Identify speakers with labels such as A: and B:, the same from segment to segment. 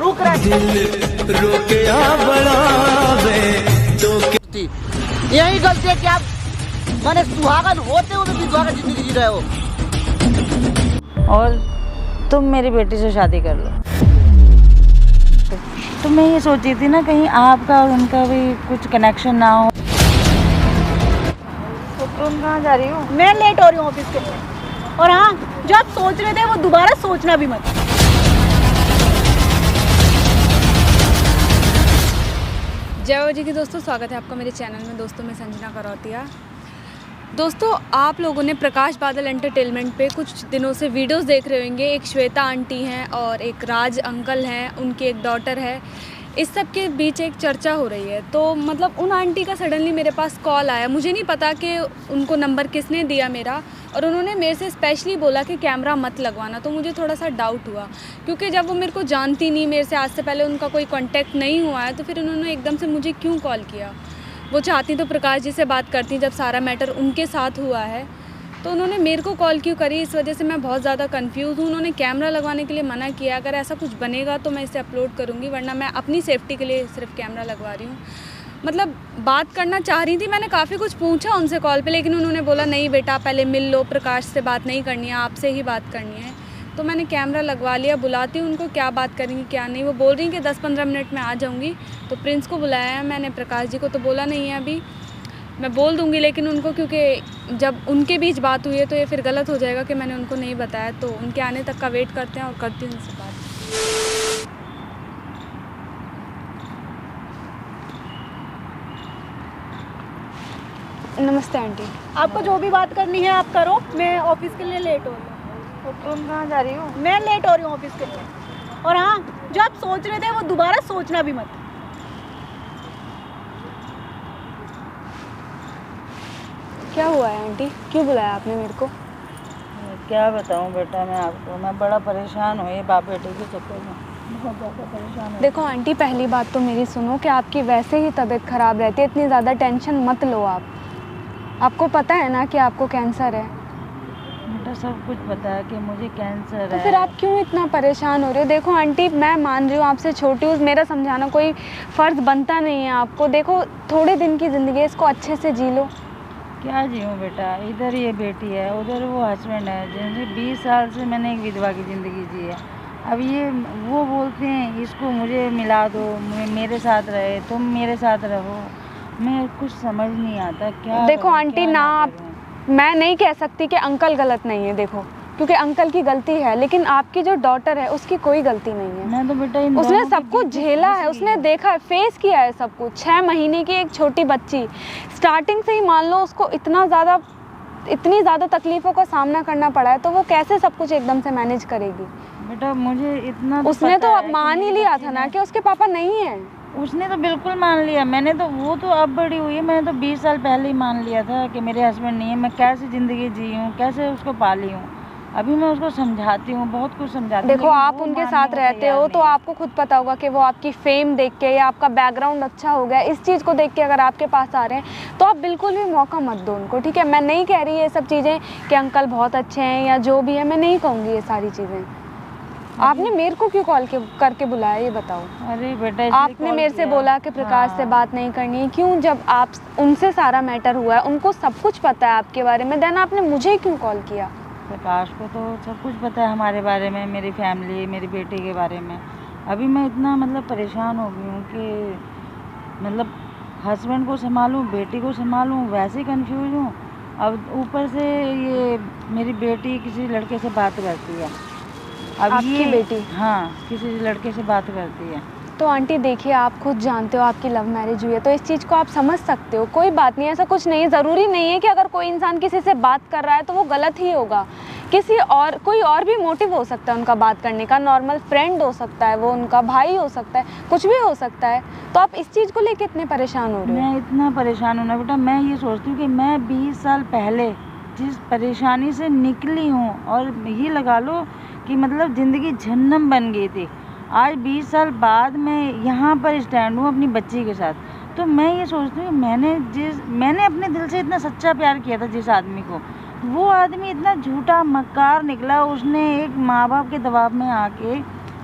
A: रुक रहे यही गलती है कि आप मैंने सुहागन होते हुए विधवा की जिंदगी जी रहे हो।
B: और तुम मेरी बेटी से शादी कर लो। तो मैं ये सोची थी ना कहीं आपका और उनका भी कुछ कनेक्शन ना हो। तो तुम कहाँ जा रही हो?
C: मैं लेट हो रही हूँ ऑफिस के लिए। और हाँ, जो आप सोच रहे थे वो दोबारा सोचना भी मत।
D: जय हो जी की दोस्तों, स्वागत है आपका मेरे चैनल में। दोस्तों मैं संजना करौतिया। दोस्तों आप लोगों ने प्रकाश बादल एंटरटेनमेंट पे कुछ दिनों से वीडियोस देख रहे होंगे। एक श्वेता आंटी हैं और एक राज अंकल हैं, उनकी एक डॉटर है। इस सब के बीच एक चर्चा हो रही है। तो मतलब उन आंटी का सडनली मेरे पास कॉल आया। मुझे नहीं पता कि उनको नंबर किसने दिया मेरा, और उन्होंने मेरे से स्पेशली बोला कि कैमरा मत लगवाना। तो मुझे थोड़ा सा डाउट हुआ, क्योंकि जब वो मेरे को जानती नहीं, मेरे से आज से पहले उनका कोई कांटेक्ट नहीं हुआ है, तो फिर उन्होंने एकदम से मुझे क्यों कॉल किया। वो चाहती तो प्रकाश जी से बात करती जब सारा मैटर उनके साथ हुआ है, तो उन्होंने मेरे को कॉल क्यों करी। इस वजह से मैं बहुत ज़्यादा कंफ्यूज हूँ। उन्होंने कैमरा लगवाने के लिए मना किया। अगर ऐसा कुछ बनेगा तो मैं इसे अपलोड करूँगी, वरना मैं अपनी सेफ्टी के लिए सिर्फ कैमरा लगवा रही हूँ। मतलब बात करना चाह रही थी, मैंने काफ़ी कुछ पूछा उनसे कॉल पे, लेकिन उन्होंने बोला नहीं बेटा पहले मिल लो, प्रकाश से बात नहीं करनी है, आपसे ही बात करनी है। तो मैंने कैमरा लगवा लिया। बुलाती हूँ उनको, क्या बात करेंगी क्या नहीं। वो बोल रही कि 10-15 मिनट में आ जाऊँगी। तो प्रिंस को बुलाया है मैंने, प्रकाश जी को तो बोला नहीं है अभी। मैं बोल दूँगी लेकिन उनको, क्योंकि जब उनके बीच बात हुई है तो ये फिर गलत हो जाएगा कि मैंने उनको नहीं बताया। तो उनके आने तक का वेट करते हैं और करती हूँ उनसे बात। नमस्ते आंटी।
C: आपको जो भी बात करनी है आप करो, मैं ऑफिस के लिए लेट हो रही हूँ।
B: तो तुम कहाँ जा रही हो?
C: मैं लेट हो रही हूँ ऑफिस के लिए। और हाँ, जो आप सोच रहे थे वो दोबारा सोचना भी मत।
D: क्या हुआ है आंटी, क्यों बुलाया आपने मेरे को?
B: क्या बताऊँ बेटा मैं आपको, मैं बड़ा परेशान हूँ ये बाप बेटे के चक्कर में, बहुत ज़्यादा परेशान हूँ।
D: देखो आंटी, पहली बात तो मेरी सुनो कि आपकी वैसे ही तबीयत ख़राब रहती है, इतनी ज़्यादा टेंशन मत लो आप। आपको पता है ना कि आपको कैंसर है।
B: बेटा सब कुछ पता है कि मुझे कैंसर है।
D: तो फिर आप क्यों इतना परेशान हो रहे हो? देखो आंटी, मैं मान रही हूँ आपसे छोटी हूँ, मेरा समझाना कोई फ़र्ज़ बनता नहीं है आपको। देखो थोड़े दिन की ज़िंदगी है, इसको अच्छे से जी लो।
B: क्या जीऊँ बेटा, इधर ये बेटी है, उधर वो हस्बैंड है, जिनसे 20 साल से मैंने एक विधवा की ज़िंदगी जी है। अब ये वो बोलते हैं इसको मुझे मिला दो, मेरे साथ रहे, तुम मेरे साथ रहो। मैं कुछ समझ नहीं आता क्या।
D: देखो आंटी ना, आप मैं नहीं कह सकती कि अंकल गलत नहीं है, देखो क्योंकि अंकल की गलती है, लेकिन आपकी जो डॉटर है उसकी कोई गलती नहीं है।
B: मैं तो बेटा
D: उसने सब कुछ झेला है, उसने देखा है, फेस किया है सब कुछ। 6 महीने की एक छोटी बच्ची, स्टार्टिंग से ही मान लो उसको इतनी ज़्यादा तकलीफ़ों का सामना करना पड़ा है, तो वो कैसे सब कुछ एकदम से मैनेज करेगी।
B: बेटा मुझे इतना
D: उसने तो अब मान ही लिया था ना कि उसके पापा नहीं है।
B: उसने तो बिल्कुल मान लिया। मैंने तो, वो तो अब बड़ी हुई है, मैंने तो 20 साल पहले ही मान लिया था कि मेरे हस्बैंड नहीं है। मैं कैसे ज़िंदगी जी हूँ, कैसे उसको पाली हूँ। अभी मैं उसको समझाती हूँ, बहुत कुछ समझाती हूँ।
D: देखो आप उनके साथ रहते हो तो आपको खुद पता होगा कि वो आपकी फेम देख के या आपका बैकग्राउंड अच्छा हो गया, इस चीज़ को देख के अगर आपके पास आ रहे हैं तो आप बिल्कुल भी मौका मत दो उनको, ठीक है। मैं नहीं कह रही ये सब चीज़ें कि अंकल बहुत अच्छे हैं या जो भी है, मैं नहीं कहूँगी ये सारी चीज़ें। आपने मेरे को क्यों कॉल करके बुलाया ये बताओ।
B: अरे बेटा
D: आपने मेरे से बोला कि प्रकाश से बात नहीं करनी है, क्यों? जब आप उनसे सारा मैटर हुआ है, उनको सब कुछ पता है आपके बारे में, देन आपने मुझे क्यों कॉल किया?
B: प्रकाश को तो सब कुछ पता है हमारे बारे में, मेरी फैमिली, मेरी बेटी के बारे में। अभी मैं इतना मतलब परेशान हो गई हूँ कि मतलब हस्बैंड को संभालूँ, बेटी को संभालूँ, वैसे ही कन्फ्यूज हूँ। अब ऊपर से ये मेरी बेटी किसी लड़के से बात करती है। अब
D: आपकी बेटी?
B: हाँ, किसी लड़के से बात करती है।
D: तो आंटी देखिए, आप खुद जानते हो आपकी लव मैरिज हुई है, तो इस चीज़ को आप समझ सकते हो। कोई बात नहीं, ऐसा कुछ नहीं है। ज़रूरी नहीं है कि अगर कोई इंसान किसी से बात कर रहा है तो वो गलत ही होगा। कोई और भी मोटिव हो सकता है उनका बात करने का। नॉर्मल फ्रेंड हो सकता है, वो उनका भाई हो सकता है, कुछ भी हो सकता है। तो आप इस चीज़ को लेके इतने परेशान हो रहे हो?
B: मैं इतना परेशान हूँ ना बेटा, मैं ये सोचती हूँ कि मैं 20 साल पहले जिस परेशानी से निकली हूँ, और ये लगा लो कि मतलब ज़िंदगी जहन्नम बन गई थी, आज 20 साल बाद मैं यहाँ पर स्टैंड हूँ अपनी बच्ची के साथ। तो मैं ये सोचती हूँ मैंने अपने दिल से इतना सच्चा प्यार किया था जिस आदमी को, वो आदमी इतना झूठा मक्कार निकला। उसने एक माँ बाप के दबाव में आके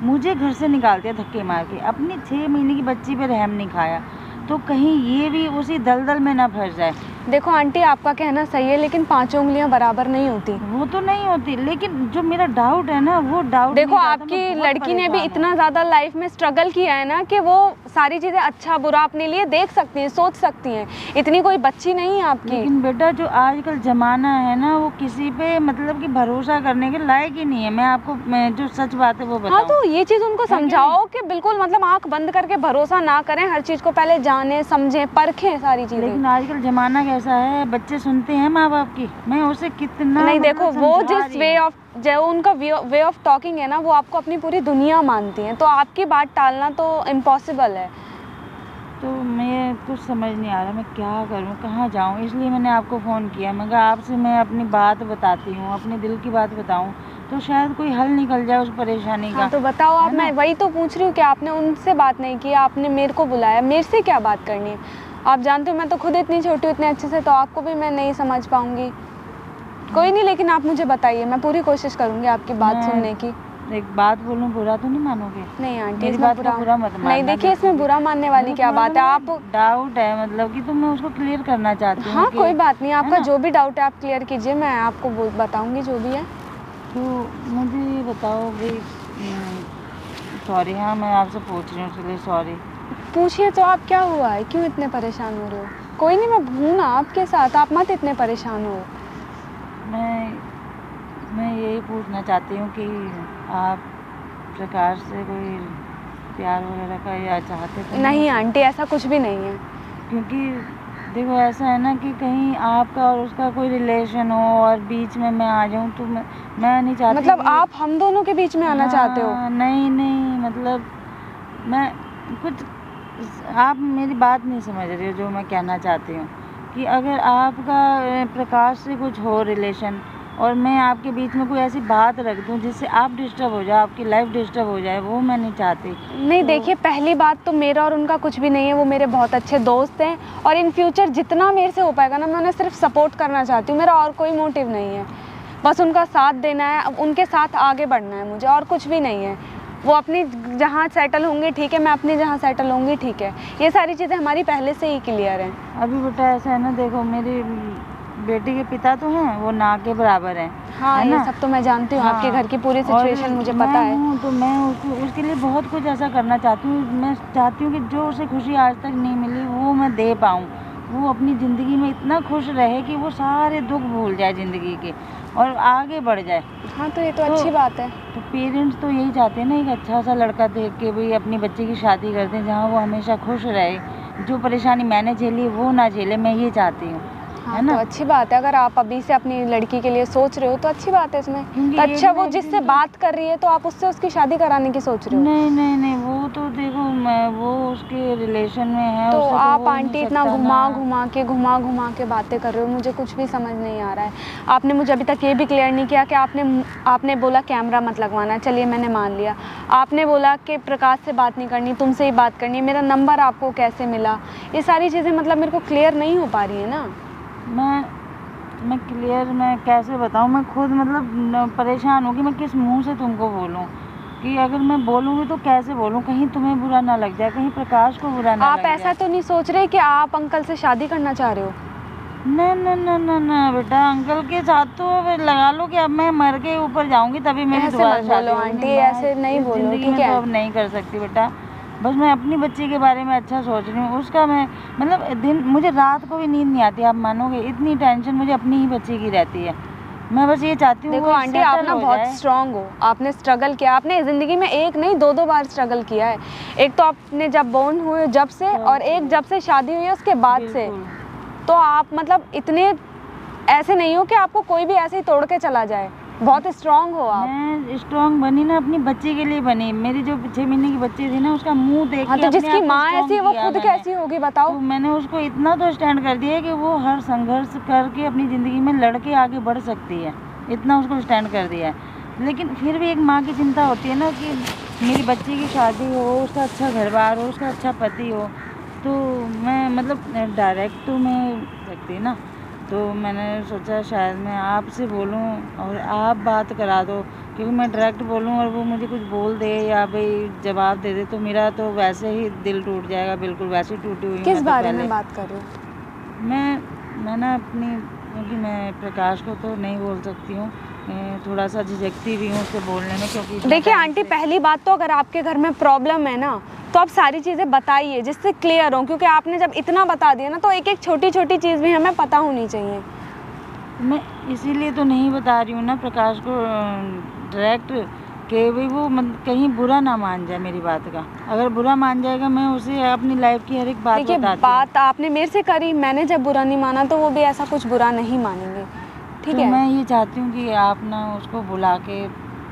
B: मुझे घर से निकालते हैं धक्के मार के। अपनी 6 महीने की बच्ची पे रहम नहीं खाया, तो कहीं ये भी उसी दलदल में ना फंस जाए।
D: देखो आंटी, आपका कहना सही है, लेकिन 5 उंगलियां बराबर नहीं होती।
B: वो तो नहीं होती, लेकिन जो मेरा डाउट है ना, वो डाउट
D: देखो आपकी लड़की ने भी इतना ज़्यादा लाइफ में स्ट्रगल किया है ना कि वो सारी चीज़ें अच्छा बुरा अपने लिए देख सकती हैं, सोच सकती हैं। इतनी कोई बच्ची नहीं है आपकी।
B: लेकिन बेटा जो आजकल ज़माना है ना, वो किसी पे मतलब कि भरोसा करने के लायक ही नहीं है। मैं आपको जो सच बात है वो बताऊं।
D: हाँ, तो ये चीज़ उनको समझाओ कि बिल्कुल मतलब आंख बंद करके भरोसा ना करें, हर चीज़ को पहले जाने समझें परखें सारी चीज़ें।
B: लेकिन आजकल ज़माना कैसा है, बच्चे सुनते हैं माँ बाप की। मैं उसे कितना
D: नहीं, देखो वो
B: समझा
D: जिस
B: रही
D: वे
B: हूँ।
D: ऑफ जो उनका वे ऑफ टॉकिंग है ना, वो आपको अपनी पूरी दुनिया मानती हैं, तो आपकी बात टालना तो इम्पॉसिबल है।
B: तो मैं कुछ समझ नहीं आ रहा मैं क्या करूं, कहाँ जाऊं, इसलिए मैंने आपको फ़ोन किया। मैं कहा आपसे मैं अपनी बात बताती हूँ, अपने दिल की बात बताऊं, तो शायद कोई हल निकल जाए उस परेशानी का।
D: हाँ, तो बताओ आप। मैं वही तो पूछ रही हूँ कि आपने उनसे बात नहीं की, आपने मेरे को बुलाया, मेरे से क्या बात करनी है? आप जानते हो मैं तो खुद इतनी छोटी हूँ, इतने अच्छे से, तो आपको भी मैं नहीं समझ पाऊँगी। कोई नहीं, लेकिन आप मुझे बताइए, मैं पूरी कोशिश करूँगी आपकी बात सुनने की।
B: एक बात बोलूं, बुरा तो नहीं मानोगे?
D: नहीं आंटी,
B: मेरी
D: इसमें
B: बात का बुरा मत मानना।
D: नहीं, देखिए इसमें बुरा मानने वाली क्या बात है? आप
B: डाउट है मतलब कि, तो मैं उसको क्लियर करना चाहती हूँ।
D: हाँ, कोई बात नहीं, आपका जो भी डाउट है आप क्लियर कीजिए, मैं आपको बताऊंगी जो भी है।
B: तो मुझे ये बताओ भाई, सॉरी, हाँ मैं आपसे पूछ रही हूँ, इसलिए सॉरी।
D: पूछिए तो आप, क्या हुआ है, क्यों इतने परेशान हो रहे हो? कोई नहीं, मैं हूँ ना आपके साथ, आप मत इतने परेशान हो।
B: मैं यही पूछना चाहती हूँ कि आप प्रकाश से कोई प्यार वगैरह का या चाहते तो
D: नहीं आंटी, ऐसा कुछ भी नहीं है।
B: क्योंकि देखो ऐसा है ना कि कहीं आपका और उसका कोई रिलेशन हो और बीच में मैं आ जाऊँ, तो मैं नहीं चाहती।
D: मतलब आप हम दोनों के बीच में आना चाहते हो?
B: नहीं नहीं, मतलब मैं कुछ, आप मेरी बात नहीं समझ रही हो जो मैं कहना चाहती हूँ। कि अगर आपका प्रकाश से कुछ हो रिलेशन और मैं आपके बीच में कोई ऐसी बात रख दूं जिससे आप डिस्टर्ब हो जाए, आपकी लाइफ डिस्टर्ब हो जाए, वो मैं नहीं चाहती।
D: नहीं, देखिए पहली बात तो मेरा और उनका कुछ भी नहीं है, वो मेरे बहुत अच्छे दोस्त हैं, और इन फ्यूचर जितना मेरे से हो पाएगा ना, मैं उन्हें सिर्फ सपोर्ट करना चाहती हूँ। मेरा और कोई मोटिव नहीं है, बस उनका साथ देना है, उनके साथ आगे बढ़ना है मुझे, और कुछ भी नहीं है। वो अपनी जहाँ सेटल होंगे ठीक है, मैं अपनी जहाँ सेटल होंगी ठीक है, ये सारी चीज़ें हमारी पहले से ही क्लियर हैं।
B: अभी बेटा ऐसा है ना, देखो मेरी बेटी के पिता तो हैं, वो ना के बराबर हैं।
D: हाँ, ये सब तो मैं जानती हूँ। हाँ, आपके घर की पूरी सिचुएशन मुझे पता है।
B: तो मैं उसके लिए बहुत कुछ ऐसा करना चाहती हूँ। मैं चाहती हूँ कि जो उसे खुशी आज तक नहीं मिली वो मैं दे पाऊँ। वो अपनी ज़िंदगी में इतना खुश रहे कि वो सारे दुख भूल जाए ज़िंदगी के और आगे बढ़ जाए।
D: हाँ, तो ये तो अच्छी बात है।
B: तो पेरेंट्स तो यही चाहते हैं ना, एक अच्छा सा लड़का देख के भाई अपनी बच्चे की शादी कर दें जहाँ वो हमेशा खुश रहे, जो परेशानी मैंने झेली वो ना झेले, मैं ये चाहती हूँ।
D: हाँ, तो अच्छी बात है, अगर आप अभी से अपनी लड़की के लिए सोच रहे हो तो अच्छी बात है इसमें। तो अच्छा, वो जिससे बात कर रही है तो आप उससे उसकी शादी कराने की सोच रहे हो?
B: नहीं नहीं नहीं, वो तो देखो वो उसके रिलेशन में है।
D: तो आप आंटी इतना घुमा घुमा के बातें कर रहे हो, मुझे कुछ भी समझ नहीं आ रहा है। आपने मुझे अभी तक ये भी क्लियर नहीं किया कि आपने बोला कैमरा मत लगवाना, चलिए मैंने मान लिया। आपने बोला कि प्रकाश से बात नहीं करनी, तुमसे ही बात करनी है, मेरा नंबर आपको कैसे मिला, ये सारी चीज़ें मतलब मेरे को क्लियर नहीं हो पा रही है ना।
B: मैं क्लियर मैं कैसे बताऊँ, मैं खुद मतलब परेशान हूँ कि मैं किस मुंह से तुमको बोलूँ, कि अगर मैं बोलूँगी तो कैसे बोलूँ, कहीं तुम्हें बुरा ना लग जाए, कहीं प्रकाश को बुरा ना लग जाए।
D: आप ऐसा तो नहीं सोच रहे कि आप अंकल से शादी करना चाह रहे हो?
B: ना ना ना ना ना बेटा, अंकल के साथ तो लगा लो कि अब मैं मर के ऊपर जाऊँगी तभी मेरी दोबारा शादी होगी।
D: आंटी ऐसे नहीं बोलो, ठीक है?
B: तो अब नहीं कर सकती बेटा, बस मैं अपनी बच्ची के बारे में अच्छा सोच रही हूँ। उसका मैं मतलब मुझे रात को भी नींद नहीं आती, आप मानोगे, इतनी टेंशन मुझे अपनी ही बच्ची की रहती है। मैं बस ये चाहती हूँ।
D: देखो आंटी, आप ना बहुत स्ट्रांग हो, आपने स्ट्रगल किया, आपने ज़िंदगी में एक नहीं दो बार स्ट्रगल किया है। एक तो आपने जब बोर्न हुए जब से, और एक जब से शादी हुई है उसके बाद से। तो आप मतलब इतने ऐसे नहीं हो कि आपको कोई भी ऐसे ही तोड़ के चला जाए, बहुत स्ट्रांग हो आप।
B: मैं स्ट्रांग बनी ना अपनी बच्ची के लिए बनी। मेरी जो 6 महीने की बच्ची थी ना, उसका मुंह देख के
D: तो जिसकी माँ ऐसी है वो खुद कैसी होगी बताओ?
B: तो मैंने उसको इतना तो स्टैंड कर दिया कि वो हर संघर्ष करके अपनी ज़िंदगी में लड़के आगे बढ़ सकती है, इतना उसको स्टैंड कर दिया है। लेकिन फिर भी एक माँ की चिंता होती है ना कि मेरी बच्ची की शादी हो, उसका अच्छा घर बार हो, उसका अच्छा पति हो। तो मैं मतलब डायरेक्ट तो मैं सकती ना, तो मैंने सोचा शायद मैं आपसे बोलूं और आप बात करा दो क्योंकि मैं डायरेक्ट बोलूँ और वो मुझे कुछ बोल दे या भाई जवाब दे दे तो मेरा तो वैसे ही दिल टूट जाएगा, बिल्कुल वैसे ही टूटी हुई हूँ
D: किस
B: मैं तो
D: बारे
B: पहले।
D: में बात कर रहे हो?
B: मैं ना अपनी, क्योंकि मैं प्रकाश को तो नहीं बोल सकती हूँ, मैं थोड़ा सा झिझकती भी हूँ उससे बोलने में, क्योंकि इतना
D: देखिए
B: टाइम
D: आंटी,
B: से-
D: पहली बात तो अगर आपके घर में प्रॉब्लम है ना तो आप सारी चीज़ें बताइए जिससे क्लियर हो, क्योंकि आपने जब इतना बता दिया ना तो एक एक छोटी छोटी चीज़ भी हमें पता होनी चाहिए।
B: मैं इसीलिए तो नहीं बता रही हूँ ना प्रकाश को डायरेक्ट, कि भाई वो कहीं बुरा ना मान जाए मेरी बात का। अगर बुरा मान जाएगा मैं उसे अपनी लाइफ की हर एक बात
D: देखिए
B: बताती हूँ।
D: बात आपने मेरे से करी, मैंने जब बुरा नहीं माना तो वो भी ऐसा कुछ बुरा नहीं मानेंगे, ठीक
B: तो
D: है?
B: मैं ये चाहती हूँ कि आप ना उसको बुला के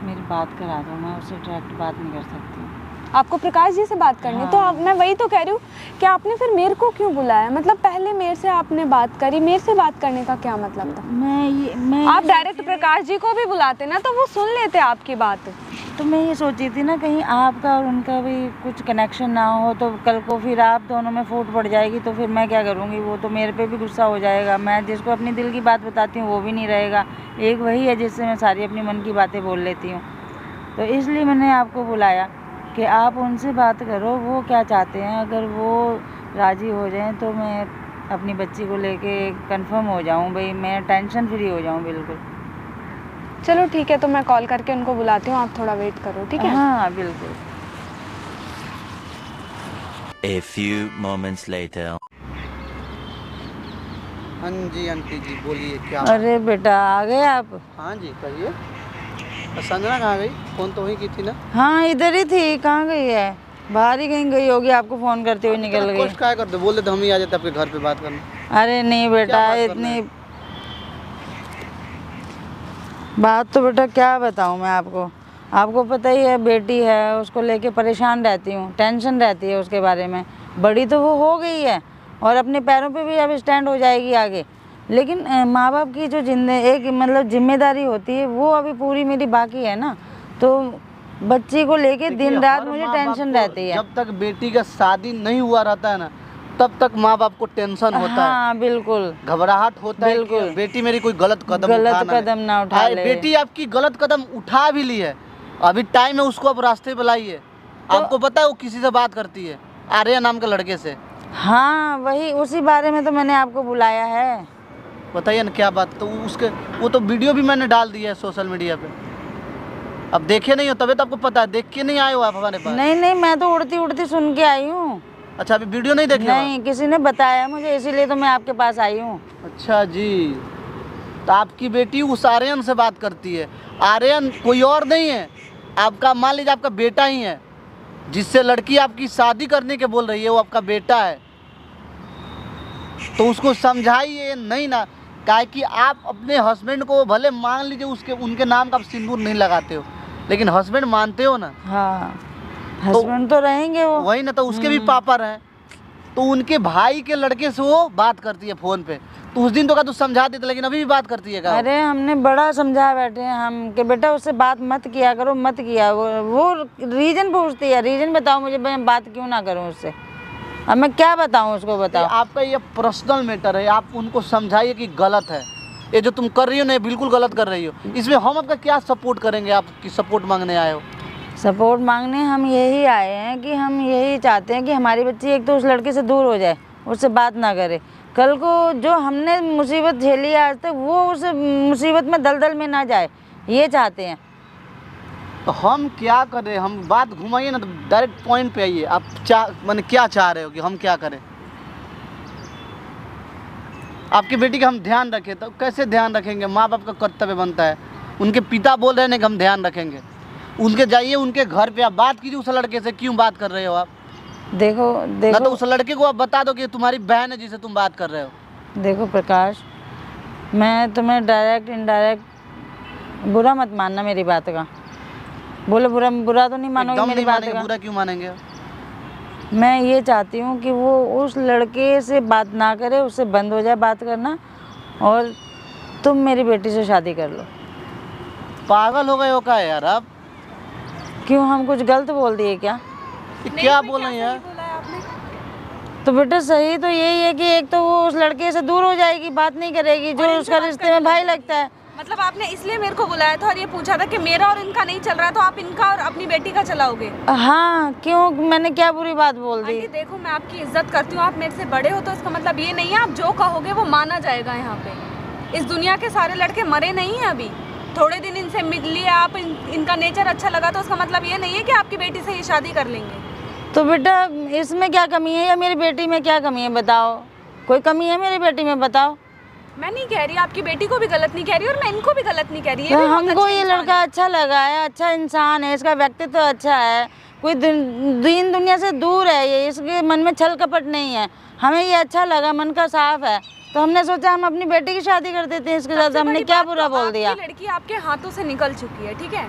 B: मेरी बात करा दो, मैं उससे डायरेक्ट बात नहीं कर सकती हूँ।
D: आपको प्रकाश जी से बात करनी है? तो
B: हाँ।
D: अब मैं वही तो कह रही हूँ कि आपने फिर मेरे को क्यों बुलाया? मतलब पहले मेरे से आपने बात करी, मेरे से बात करने का क्या मतलब था?
B: मैं
D: आप डायरेक्ट प्रकाश जी को भी बुलाते ना तो वो सुन लेते आपकी बात।
B: तो मैं ये सोची थी ना कहीं आपका और उनका भी कुछ कनेक्शन ना हो, तो कल को फिर आप दोनों में फूट पड़ जाएगी तो फिर मैं क्या करूँगी? वो तो मेरे पे भी गुस्सा हो जाएगा। मैं जिसको अपनी दिल की बात बताती हूँ वो भी नहीं रहेगा, एक वही है जिससे मैं सारी अपनी मन की बातें बोल लेती हूँ। तो इसलिए मैंने आपको बुलाया कि आप उनसे बात करो, वो क्या चाहते हैं। अगर वो राज़ी हो जाएं तो मैं अपनी बच्ची को लेके कंफर्म हो जाऊं, भाई मैं टेंशन फ्री हो जाऊं बिल्कुल।
D: चलो ठीक है, तो मैं कॉल करके उनको बुलाती हूँ, आप थोड़ा वेट करो, ठीक है?
B: हाँ बिल्कुल।
E: A few moments later.
F: हाँ जी आंटी जी बोलिए क्या बात?
B: अरे बेटा आ गए आप?
F: हाँ जी कहिए। संजना कहाँ गई? फोन तो वही की थी ना।
B: हाँ इधर ही थी, कहाँ गई है? बाहर ही कहीं गई होगी, आपको फ़ोन करते हुए निकल गई।
F: कोशिश क्या करते, बोल देते हम ही आ जाते आपके घर पे बात करने।
B: अरे नहीं बेटा,
F: बात करना
B: इतनी बात तो बेटा क्या बताऊँ मैं आपको। आपको पता ही है बेटी है, उसको लेके परेशान रहती हूँ, टेंशन रहती है उसके बारे में। बड़ी तो वो हो गई है और अपने पैरों पे भी अब स्टैंड हो जाएगी आगे, लेकिन माँ बाप की जो एक मतलब जिम्मेदारी होती है वो अभी पूरी मेरी बाकी है ना। तो बच्ची को लेके दिन रात
F: हर
B: मुझे
F: माँ बाप
B: टेंशन
F: को
B: रहती है।
F: जब तक बेटी का शादी नहीं हुआ रहता है ना तब तक माँ बाप को टेंशन होता है,
B: हाँ बिल्कुल,
F: घबराहट होता है कि
B: बिल्कुल।
F: बेटी मेरी कोई गलत कदम
B: ना उठा
F: हाँ,
B: ले।
F: बेटी आपकी गलत कदम उठा भी ली है, अभी टाइम है उसको अब रास्ते पे लाइए। आपको पता है वो किसी से बात करती है, आर्या नाम के लड़के से।
B: हाँ वही, उसी बारे में तो मैंने आपको बुलाया है।
F: बताइए ना क्या बात। तो उसके वो तो वीडियो भी मैंने डाल दिया है सोशल मीडिया पे, अब देखे नहीं हो तभी तो आपको पता है, देख के नहीं आए हो आप हमारे पास।
B: नहीं नहीं, मैं तो उड़ती उड़ती सुन के आई हूँ।
F: अच्छा अभी वीडियो नहीं देखे हो आप?
B: नहीं, किसी ने बताया मुझे, इसीलिए तो मैं आपके पास आई हूँ।
F: अच्छा जी, तो आपकी बेटी उस आर्यन से बात करती है। आर्यन कोई और नहीं है, आपका मान लीजिए आपका बेटा ही है, जिससे लड़की आपकी शादी करने के बोल रही है वो आपका बेटा है। तो उसको समझाइए नहीं ना, काहे कि आप अपने हस्बैंड को भले मान लीजिए उसके उनके नाम का आप सिंदूर नहीं लगाते हो, लेकिन हस्बैंड मानते हो ना।
B: हाँ हस्बैंड तो रहेंगे वो।
F: वही ना, तो उसके भी पापा रहे, तो उनके भाई के लड़के से वो बात करती है फोन पे। तो उस दिन तो का तू समझा देते, लेकिन अभी भी बात करती है क्या?
B: अरे हमने बड़ा समझा बैठे हैं हम कि बेटा उससे बात मत किया करो, मत किया। वो रीजन पूछती है, रीजन बताओ मुझे, मैं बात क्यों ना करूं उससे। अब मैं क्या बताऊं उसको, बताओ।
F: आपका ये पर्सनल मैटर है, आप उनको समझाइए कि गलत है ये जो तुम कर रही हो ना, बिल्कुल गलत कर रही हो। इसमें हम आपका क्या सपोर्ट करेंगे? आपकी सपोर्ट मांगने आए हो?
B: सपोर्ट मांगने हम यही आए हैं कि हम यही चाहते हैं कि हमारी बच्ची एक तो उस लड़के से दूर हो जाए, उससे बात ना करे। कल को जो हमने मुसीबत झेली है आज तक, वो उस मुसीबत में दलदल में ना जाए, ये चाहते हैं।
F: तो हम क्या करें? हम बात घुमाइए ना, तो डायरेक्ट पॉइंट पे आइए। आप माने क्या चाह रहे हो कि हम क्या करें? आपकी बेटी का हम ध्यान रखें, तो कैसे ध्यान रखेंगे? माँ बाप का कर्तव्य बनता है। उनके पिता बोल रहे हैं कि हम ध्यान रखेंगे, उनके जाइए उनके घर पे, आप बात कीजिए उस लड़के से। क्यों बात कर रहे हो आप?
B: देखो
F: ना तो उस लड़के को आप बता दो कि तुम्हारी बहन है जिसे तुम बात कर रहे हो।
B: देखो प्रकाश, मैं तुम्हें डायरेक्ट इनडायरेक्ट बुरा मत मानना मेरी बात का। बोले बुरा तो नहीं मानोगे
F: एकदम
B: मेरी
F: नहीं
B: बात
F: मानेंगे।
B: का?
F: बुरा क्यों मानेंगे?
B: मैं ये चाहती हूँ कि वो उस लड़के से बात ना करे, उससे बंद हो जाए बात करना, और तुम मेरी बेटी से शादी कर लो।
F: पागल हो गए हो क्या यार आप?
B: क्यों, हम कुछ गलत बोल दिए क्या?
F: ये क्या बोल रहे हैं यार?
B: तो बेटा सही तो यही है कि एक तो वो उस लड़के से दूर हो जाएगी, बात नहीं करेगी, जो उसका रिश्ते में भाई लगता है।
D: मतलब आपने इसलिए मेरे को बुलाया था और ये पूछा था कि मेरा और इनका नहीं चल रहा, तो आप इनका और अपनी बेटी का चलाओगे?
B: हाँ, क्यों, मैंने क्या बुरी बात बोल दी?
D: आंटी देखो, मैं आपकी इज्जत करती हूँ, आप मेरे से बड़े हो, तो इसका मतलब ये नहीं है आप जो कहोगे वो माना जाएगा। यहाँ पे इस दुनिया के सारे लड़के मरे नहीं हैं अभी, थोड़े दिन इनसे मिल लिए आप, इनका नेचर अच्छा लगा, तो उसका मतलब ये नहीं है कि आपकी बेटी से ये शादी कर लेंगे।
B: तो बेटा इसमें क्या कमी है या मेरी बेटी में क्या कमी है बताओ? कोई कमी है मेरी बेटी में बताओ?
D: मैं नहीं कह रही, आपकी बेटी को भी गलत नहीं कह रही और मैं इनको भी गलत नहीं कह रही।
B: तो हमको ये लड़का अच्छा लगा है, अच्छा इंसान है, इसका व्यक्तित्व अच्छा है, कोई दीन दुनिया से दूर है, ये इसके मन में छल कपट नहीं है, हमें ये अच्छा लगा, मन का साफ है, तो हमने सोचा हम अपनी बेटी की शादी कर देते हैं इसके साथ। हमने क्या बुरा बोल दिया?
D: लड़की आपके हाथों से निकल चुकी है, ठीक है,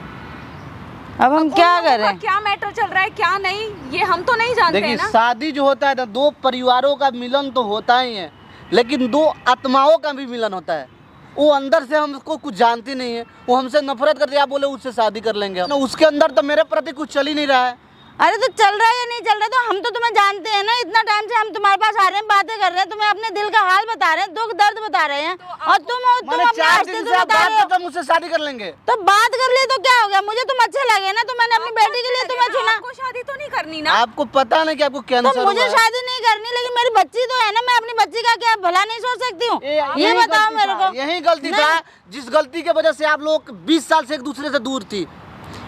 B: अब हम क्या करें?
D: क्या मैटर चल रहा है क्या नहीं, ये हम तो नहीं जानते
F: देखिए,
D: ना।
F: शादी जो होता है ना, दो परिवारों का मिलन तो होता ही है, लेकिन दो आत्माओं का भी मिलन होता है। वो अंदर से हमको कुछ जानती नहीं है, वो हमसे नफरत करती है, आप बोले उससे शादी कर लेंगे ना, उसके अंदर तो मेरे प्रति कुछ चल ही नहीं रहा है।
B: अरे तो चल रहा है या नहीं चल रहा है, तो हम तो तुम्हें जानते हैं ना, इतना टाइम से हम तुम्हारे पास आ रहे हैं, बातें कर रहे हैं, तुम्हें अपने दिल का हाल बता रहे हैं, दुख दर्द बता रहे हैं, और तुम अपने
F: 4 दिन
B: रिश्ते
F: से
B: बता रहे हो।
F: तो मुझसे शादी कर लेंगे।
B: तो बात कर ली तो क्या हो गया? मुझे तुम अच्छे लगे ना, तो मैंने अपनी बेटी के लिए तुम्हें चुना।
D: आपको शादी तो नहीं करनी ना?
F: आपको पता नहीं कि आपको कैंसर
B: तो मुझे शादी नहीं करनी, लेकिन मेरी बच्ची तो है ना, मैं अपनी बच्ची का क्या भला नहीं सोच सकती हूँ? ये बताओ मेरे को।
F: यही गलती था, जिस गलती के वजह से आप लोग 20 साल से एक दूसरे से दूर थी।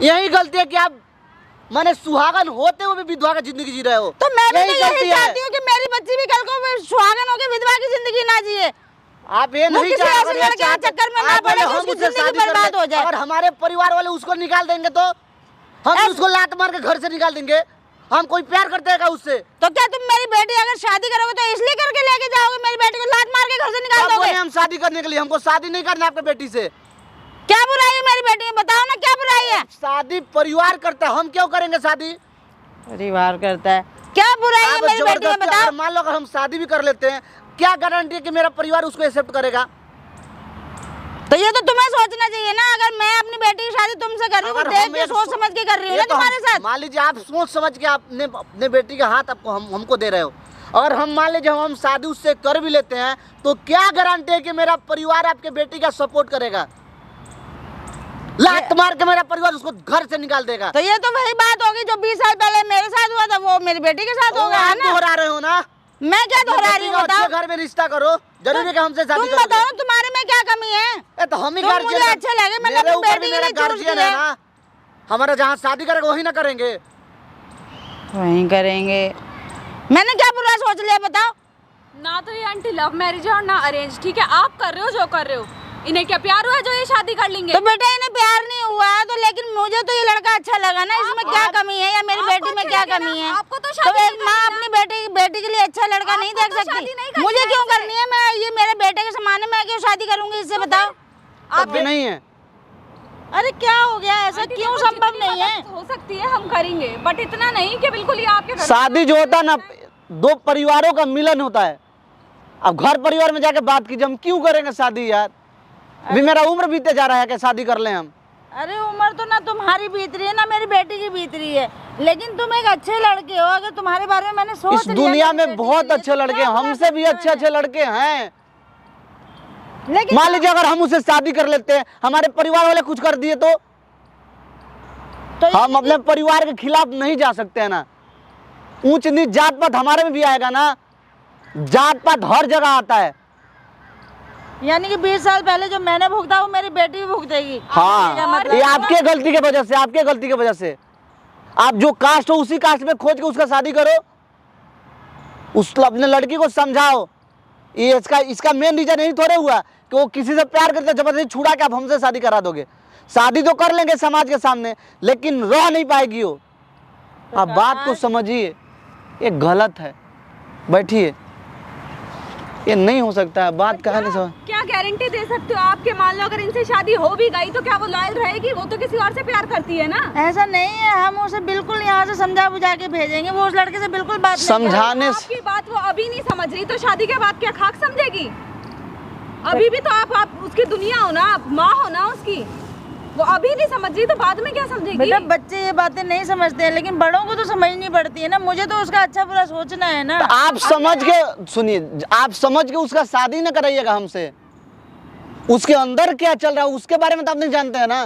F: यही गलती है कि आप माने सुहागन होते हुए भी विधवा का जिंदगी जी रहे हो।
B: तो मैं भी
F: यही
B: यही चाहती हूँ कि मेरी बच्ची भी कल को सुहागन होकर विधवा की जिंदगी ना जिए,
F: आप ये नहीं
B: चाहते चक्कर में ना पड़े, हम उसकी जिंदगी बर्बाद हो जाए।
F: और हमारे परिवार वाले उसको निकाल देंगे तो हम उसको लात मार के घर से निकाल देंगे। हम कोई प्यार करते हैं उससे?
B: तो क्या तुम मेरी बेटी अगर शादी करोगे तो इसलिए करके लेके जाओगे, मेरी बेटी को लात मार के घर से निकाल दोगे?
F: हम शादी करने के लिए, हमको शादी नहीं करना आपके बेटी से।
B: क्या बुराई है मेरी बेटी में, बताओ ना क्या बुराई है?
F: शादी परिवार करता है, हम क्यों करेंगे शादी?
B: परिवार करता है, क्या बुराई है मेरी बेटी में बताओ?
F: मान लो अगर हम शादी भी कर लेते हैं, क्या गारंटी है कि मेरा परिवार उसको एक्सेप्ट करेगा?
B: तो ये तो तुम्हें सोचना चाहिए ना, अगर मैं अपनी बेटी की शादी तुमसे कर रही हूँ, देख के सोच समझ के कर रही हूँ ना तुम्हारे साथ।
F: मान लीजिए आप सोच समझ के आपने अपने बेटी का हाथ आपको हमको दे रहे हो, और हम मान लीजिए हम शादी उससे कर भी लेते हैं, तो क्या गारंटी है कि मेरा परिवार आपके बेटी का सपोर्ट करेगा? लात मार के मेरा परिवार उसको घर से निकाल देगा।
B: तो ये तो वही बात होगी जो 20 साल पहले मेरे साथ हुआ था, वो मेरी बेटी के साथ होगा ना?
F: दोहरा रहे हो ना?
B: मैं क्या दोहरा रही हूँ बताओ?
F: घर में रिश्ता करो, जरूरी है कि हमसे शादी
B: तुम बताओ तुम्हारे में क्या कमी है?
F: तो हम ही
B: तुम मुझे अच्छे लगे, मैंने अपनी बेटी के लिए चूज किया है
F: ना। हमारा जहाँ शादी करेगा वही ना करेंगे,
B: वही करेंगे। मैंने क्या बुरा सोच लिया बताओ?
D: ना तो ये आंटी लव मैरिज है और ना अरेंज, ठीक है, आप कर रहे हो जो कर रहे हो। इन्हें क्या प्यार हुआ जो ये शादी कर लेंगे?
B: तो बेटा इन्हें प्यार नहीं हुआ है तो, लेकिन मुझे तो ये लड़का अच्छा लगा ना, इसमें क्या कमी है या मेरी बेटी में क्या कमी है?
D: आपको तो
B: तो एक माँ अपनी बेटी के लिए अच्छा लड़का नहीं देख सकती? मुझे क्यों करनी है? मैं ये मेरे बेटे के समान है, मैं क्यों शादी करूंगी इससे बताओ?
F: आप भी नहीं है।
B: अरे क्या हो गया, ऐसा क्यों संभव नहीं है?
D: हो सकती है हम करेंगे, बट इतना नहीं कि बिल्कुल ये आपके घर।
F: शादी जो होता है ना, दो परिवारों का मिलन होता है। अब घर परिवार में जाके बात कीजिए, हम क्यों करेंगे शादी यार? अभी मेरा उम्र बीते जा रहा है कि शादी कर लें हम।
B: अरे उम्र तो ना तुम्हारी बीत रही है ना मेरी बेटी की बीत रही है, लेकिन तुम एक अच्छे लड़के हो। अगर तुम्हारे बारे में मैंने सोच
F: इस दुनिया में बहुत अच्छे लड़के हैं, हमसे भी अच्छे लड़के हैं, लेकिन मान लीजिए अगर हम उससे शादी कर लेते हैं, हमारे परिवार वाले कुछ कर दिए तो हम अपने परिवार के खिलाफ नहीं जा सकते हैं ना। ऊंच नीच जात पात हमारे में भी आएगा ना, जात पात हर जगह आता है।
B: यानी कि 20 साल पहले जो मैंने भुगता वो मेरी बेटी भी भुगतेगी।
F: हाँ, ये आपके गलती के वजह से, आपके गलती के वजह से। आप जो कास्ट हो उसी कास्ट में खोज के उसका शादी करो, उस अपने लड़की को समझाओ। ये इसका मेन रीजन यही थोड़े हुआ कि वो किसी से प्यार करते जबरदस्ती छुड़ा के आप हमसे शादी करा दोगे। शादी तो कर लेंगे समाज के सामने, लेकिन रह नहीं पाएगी वो। आप बात को समझिए, ये गलत है। बैठिए, ये नहीं हो सकता है। बात कहा नहीं समझ।
D: क्या गारंटी दे सकते हो आपके? मान लो अगर इनसे शादी हो भी गई तो क्या वो लॉयल रहेगी? वो तो किसी और से प्यार करती है ना।
B: ऐसा नहीं है, हम उसे बिल्कुल यहाँ से समझा बुझा के भेजेंगे। वो उस लड़के से बिल्कुल बात
F: समझाने
D: आपकी बात वो अभी नहीं समझ रही, तो शादी के बाद क्या खाक समझेगी? अभी भी तो आप उसकी दुनिया हो ना, आप माँ हो ना उसकी। वो अभी नहीं समझ रही तो बाद में क्या समझेगी?
B: बेटा बच्चे ये बातें नहीं समझते हैं, लेकिन बड़ों को तो समझनी पड़ती है ना। मुझे तो उसका अच्छा बुरा सोचना है ना।
F: आप समझ के सुनिए, आप समझ के उसका शादी न कराइएगा हमसे। उसके अंदर क्या चल रहा है उसके बारे में तो आप नहीं जानते हैं ना।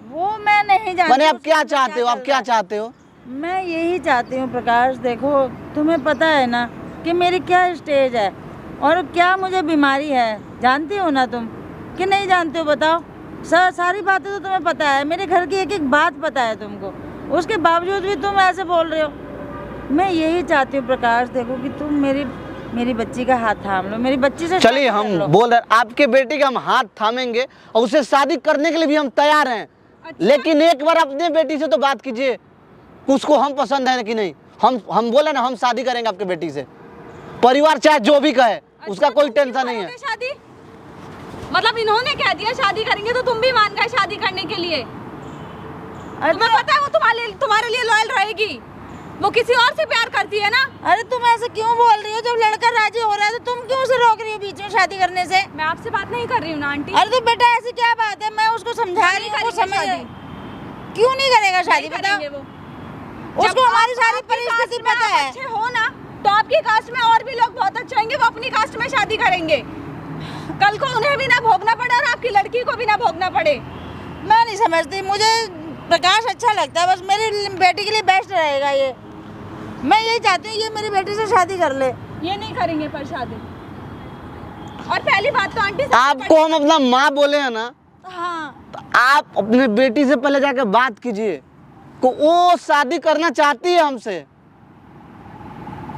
B: वो मैं नहीं जानती।
F: मैंने आप
B: उसके
F: क्या
B: अंदर
F: चाहते हो, आप क्या
B: चल रहा
F: चाहते हो?
B: है। मैं यही चाहती हूँ प्रकाश, देखो तुम्हें पता है ना कि मेरी क्या स्टेज है और क्या मुझे बीमारी है, जानती हो ना तुम कि नहीं जानते हो? बताओ। सारी बातें तो तुम्हें पता है, मेरे घर की एक एक बात पता है तुमको, उसके बावजूद भी तुम ऐसे बोल रहे हो। मैं यही चाहती हूँ प्रकाश, देखो कि तुम मेरी बच्ची का हाथ थाम लो, मेरी बच्ची से
F: चलिए
B: शादी कर
F: हम
B: लो।
F: बोल रहे हैं आपके बेटे का हम हाथ थामेंगे और उसे शादी करने के लिए भी हम तैयार हैं। लेकिन एक बार अपने बेटी से तो बात कीजिए, उसको हम पसंद है कि नहीं। हम बोले ना हम शादी करेंगे आपके बेटी से, परिवार चाहे जो भी कहे उसका कोई टेंशन नहीं है।
D: शादी मतलब इन्होंने कह दिया शादी करेंगे तो तुम भी मान गए शादी करने के लिए? तुम्हें पता है वो तुम्हारे लिए लॉयल रहेगी, वो किसी और से प्यार करती है ना।
B: अरे तुम ऐसे क्यों बोल रही हो? जब लड़का राजी हो रहा है तो तुम क्यों उसे रोक रही हो बीच में शादी करने से?
D: मैं आपसे बात नहीं कर रही हूँ ना आंटी।
B: अरे तो बेटा ऐसी क्या बात है, मैं उसको समझा रही हूँ, वो समझ रही। क्यों नहीं करेगा शादी? बताओ।
D: वो
B: उसको हमारी सारी परिस्थिति पता है।
D: अच्छे हो ना तो आपकी कास्ट में और भी लोग बहुत अच्छे होंगे, वो अपनी कास्ट में शादी करेंगे। कल को उन्हें भी ना भोगना पड़े और आपकी लड़की को भी ना भोगना पड़े।
B: मैं नहीं समझती, मुझे प्रकाश अच्छा लगता है, बस मेरी बेटी के लिए बेस्ट रहेगा ये। मैं यही चाहती हूँ ये मेरी बेटी से शादी कर ले।
D: ये नहीं करेंगे पर शादी। और पहली बात तो आंटी
F: आपको हम अपना माँ बोले हैं ना,
B: हाँ
F: तो आप अपने बेटी से पहले जाके बात कीजिए को वो शादी करना चाहती है हमसे।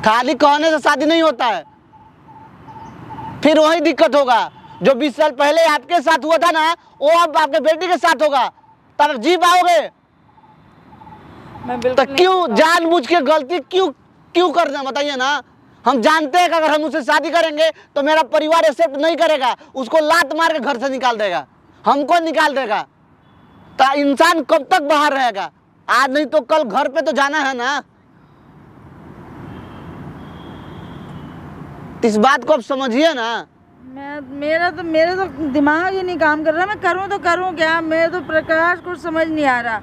F: खाली कहने से शादी नहीं होता है, फिर वही दिक्कत होगा जो 20 साल पहले आपके साथ हुआ था ना, वो अब आपके बेटी के साथ होगा, तब जी पाओगे।
B: मैं
F: तो
B: बिल्कुल
F: क्यों जानबूझ के गलती क्यों करना, बताइए ना। हम जानते हैं कि अगर हम उससे शादी करेंगे तो मेरा परिवार एक्सेप्ट नहीं करेगा, उसको लात मार के घर से निकाल देगा, हमको निकाल देगा। तो इंसान कब तक बाहर रहेगा? आज नहीं तो कल घर पे तो जाना है ना। इस बात को आप समझिए ना।
B: मेरा तो दिमाग ही नहीं काम कर रहा, मैं करूँ तो करूँ क्या? मेरे तो प्रकाश कुछ समझ नहीं आ रहा,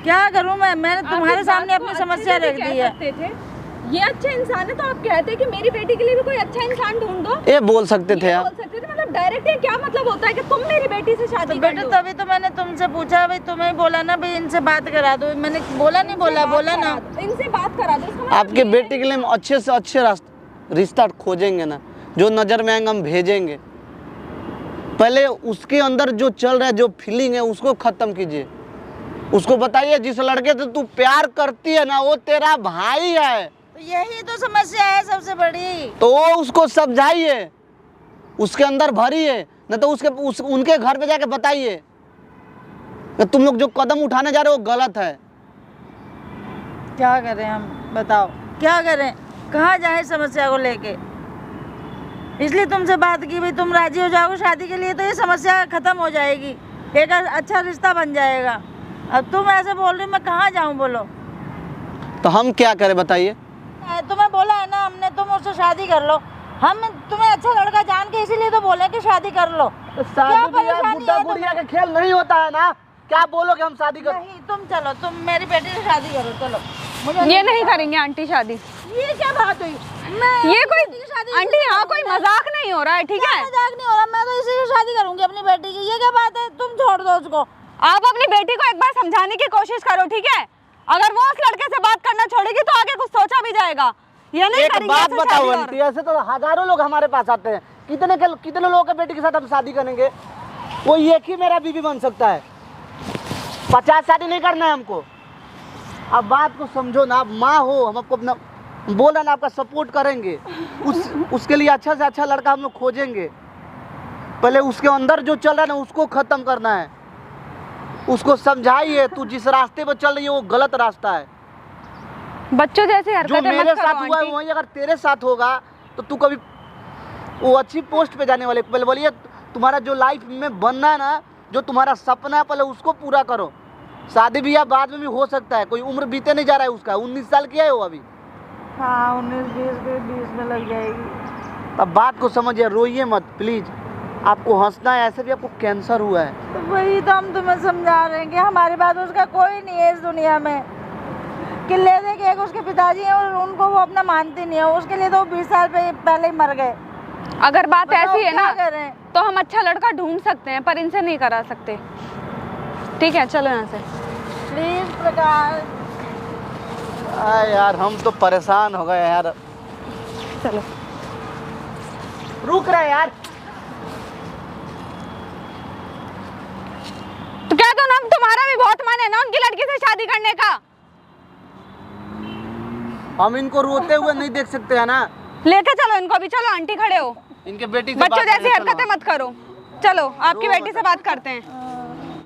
B: क्या करूँ मैंने तुम्हारे सामने अपनी समस्या रख दी है।
D: ये अच्छा इंसान है तो आप कहते कि मेरी बेटी के लिए भी कोई अच्छा इंसान ढूंढ दो,
F: ये बोल सकते थे
D: ये
F: आप।
D: बोल सकते थे। मतलब डायरेक्ट ये क्या मतलब होता है कि तुम मेरी बेटी से शादी
B: तो
D: कर
B: बेटा
D: लो?
B: तभी तो मैंने तुमसे पूछा, भाई तुम्हें बोला ना भाई इनसे बात करा दो। मैंने बोला नहीं, बोला ना
D: इनसे बात करा दो। इसका मतलब
F: आपके बेटे के लिए हम अच्छे से अच्छे रिश्ता खोजेंगे ना, जो नज़र में आएंगे हम भेजेंगे। पहले उसके अंदर जो चल रहा है, जो फीलिंग है, उसको ख़त्म कीजिए। उसको बताइए जिस लड़के से तू प्यार करती है ना वो तेरा भाई है।
B: तो यही तो समस्या है सबसे बड़ी।
F: तो वो उसको समझाइए, उसके अंदर भरिए, न तो उनके घर पे जाके बताइए कि तुम लोग जो कदम उठाने जा रहे हो वो गलत है।
B: क्या करें हम, बताओ क्या करें, कहाँ जाए समस्या को लेके? इसलिए तुमसे बात की, भाई तुम राजी हो जाओगे शादी के लिए तो ये समस्या खत्म हो जाएगी, एक अच्छा रिश्ता बन जाएगा। अब तुम ऐसे बोल रहे हो, मैं कहाँ जाऊँ बोलो?
F: तो हम क्या करें बताइए?
B: तुम्हें बोला है ना हमने, तुम उससे शादी कर लो। हम तुम्हें अच्छा लड़का जान के इसीलिए तो बोले कि शादी कर लो। क्या परेशानी है
F: गुड़िया का खेल नहीं होता है ना, क्या बोलोगे हम शादी कर?
B: नहीं तुम चलो, तुम मेरी बेटी से शादी करो, चलो। मुझे
D: ये नहीं करेंगे आंटी शादी।
B: ये क्या बात हुई?
D: ये कोई आंटी यहाँ कोई मजाक नहीं हो रहा है, ठीक है?
B: मजाक नहीं हो रहा, मैं तो इसी से शादी करूंगी अपनी बेटी की। ये क्या बात है? तुम छोड़ दो उसको।
D: आप अपनी बेटी को एक बार समझाने की कोशिश करो, ठीक है? अगर वो उस लड़के से बात करना छोड़ेगी तो आगे कुछ सोचा भी जाएगा। ये नहीं
F: एक
D: करेंगे
F: बात
D: ऐसे
F: बताओ
D: शादी।
F: आंटी, ऐसे तो हजारों लोग हमारे पास आते हैं, कितने लोगों के बेटी के साथ हम शादी करेंगे? वो एक ही मेरा बीवी बन सकता है, 50 शादी नहीं करना है हमको। अब बात को समझो ना, आप माँ हो, हम आपको अपना बोल रहे ना आपका सपोर्ट करेंगे। उसके लिए अच्छा से अच्छा लड़का हम लोग खोजेंगे। पहले उसके अंदर जो चल रहा है ना उसको खत्म करना है। उसको समझाइए तू जिस रास्ते पर चल रही है वो गलत रास्ता है।
D: बच्चों जैसी
F: जो
D: हरकतें
F: मेरे
D: मत करो
F: साथ हुआ है
D: आंटी।
F: वही अगर तेरे साथ होगा तो तू कभी वो अच्छी पोस्ट पे जाने वाले। पहले बोलिए तुम्हारा जो लाइफ में बनना है ना, जो तुम्हारा सपना है, पहले उसको पूरा करो। शादी ब्याह बाद में भी हो सकता है, कोई उम्र बीते नहीं जा रहा है उसका। 19 साल की है वो अभी।
B: हाँ 19-20 में लग जाएगी।
F: अब बात को समझिए, रोइए मत प्लीज। आपको हंसना है, ऐसे भी आपको कैंसर हुआ है।
B: तो वही तो हम तुम्हें समझा रहे हैं कि हमारे पास उसका कोई नहीं है इस दुनिया में। कि ले दे के एक उसके पिताजी हैं और उनको वो अपना मानती नहीं है, उसके लिए तो 20 साल पहले ही मर गए।
D: अगर बात ऐसी है ना,
B: क्या करें?
D: तो हम अच्छा लड़का ढूंढ सकते हैं, पर इनसे नहीं करा सकते। ठीक है, चलो यहाँ से।
B: प्लीज प्रकाश।
F: यार हम तो परेशान हो गए यार।
D: चलो
A: रुक रहा है यार।
D: तो क्या तो ना तुम्हारा भी बहुत मन है ना उनकी लड़की से शादी करने का?
F: हम इनको रोते हुए नहीं देख सकते है ना।
D: लेके चलो इनको भी। चलो आंटी खड़े हो,
F: इनके बेटी से
D: बच्चों
F: बात
D: जैसी
F: करें,
D: हरकतें
F: चलो।
D: मत करो। चलो आपकी बेटी से बात करते हैं।